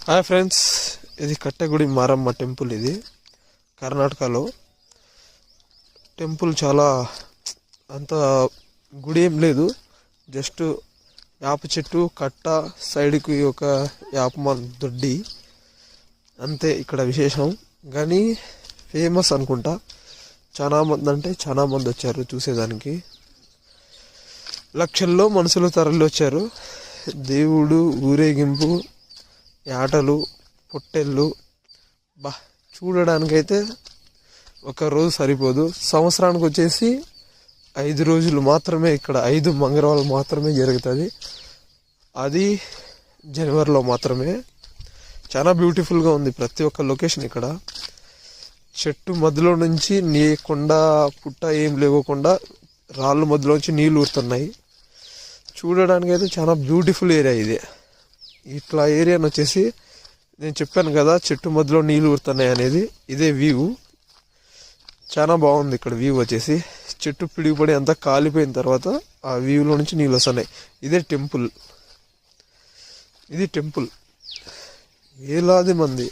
Hi friends, ఇది కట్టెగుడి Maramma temple. ఇది కర్ణాటకలో టెంపుల్. చాలా అంత గుడి ఏం లేదు, జస్ట్ వేప చెట్టు కట్ట సైడ్కి ఒక వేప దొడ్డి అంతే ఇక్కడ విశేషం. కానీ ఫేమస్ అనుకుంటా. చాలా మంది అంటే చాలా మంది వచ్చారు చూసేదానికి. లక్షల్లో మనుషులు తరలి వచ్చారు. దేవుడు ఊరేగింపు, ఆటలు, పొట్టెళ్ళు చూడడానికైతే ఒక రోజు సరిపోదు. సంవత్సరానికి వచ్చేసి 5 రోజులు మాత్రమే ఇక్కడ, 5 మంగళవారాలు మాత్రమే జరుగుతుంది. అది జనవరిలో మాత్రమే. చాలా బ్యూటిఫుల్గా ఉంది ప్రతి ఒక్క లొకేషన్. ఇక్కడ చెట్టు మధ్యలో నుంచి కొండ పుట్ట ఏం లేకుండా రాళ్ళ మధ్యలోంచి నీళ్ళు ఊరుతున్నాయి. చూడడానికైతే చాలా బ్యూటిఫుల్ ఏరియా ఇది. ఇట్లా ఏరియాని వచ్చేసి నేను చెప్పాను కదా, చెట్టు మధ్యలో నీళ్ళు ఊరుతున్నాయి అనేది. ఇదే వ్యూ. చాలా బాగుంది ఇక్కడ వ్యూ వచ్చేసి. చెట్టు పిడిగిపడి అంతా కాలిపోయిన తర్వాత ఆ వ్యూలో నుంచి నీళ్ళు వస్తున్నాయి. ఇదే టెంపుల్. ఇది టెంపుల్. వేలాది మంది.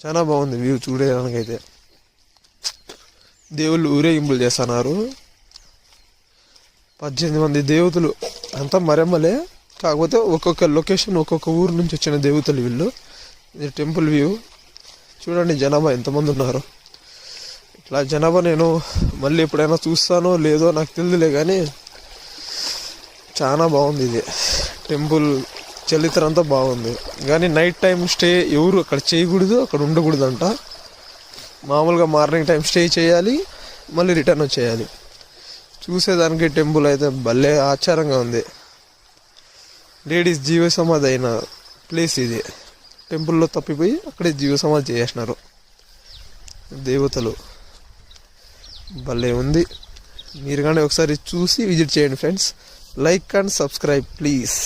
చాలా బాగుంది వ్యూ చూడడానికైతే. దేవుళ్ళు ఊరేగింపులు చేస్తున్నారు. 18 మంది దేవతలు అంతా మరెమ్మలే, కాకపోతే ఒక్కొక్క లొకేషన్ ఒక్కొక్క ఊరు నుంచి వచ్చిన దేవతలు వీళ్ళు. ఇది టెంపుల్ వ్యూ. చూడండి జనాభా ఎంతమంది ఉన్నారు. ఇట్లా జనాభా నేను మళ్ళీ ఎప్పుడైనా చూస్తానో లేదో నాకు తెలియదులే, కానీ చాలా బాగుంది ఇది టెంపుల్. చరిత్ర అంతా బాగుంది. కానీ నైట్ టైం స్టే ఎవరు అక్కడ చేయకూడదు, అక్కడ ఉండకూడదు అంట. మామూలుగా మార్నింగ్ టైం స్టే చేయాలి, మళ్ళీ రిటర్న్ వచ్చేయాలి. చూసేదానికి టెంపుల్ అయితే భలే ఆచారంగా ఉంది. లేడీస్ జీవ సమాధి అయిన ప్లేస్ ఇది. టెంపుల్లో తప్పిపోయి అక్కడే జీవ సమాధి చేసినారు దేవతలు. భలే ఉంది. మీరు కానీ ఒకసారి చూసి విజిట్ చేయండి friends. Like and subscribe please.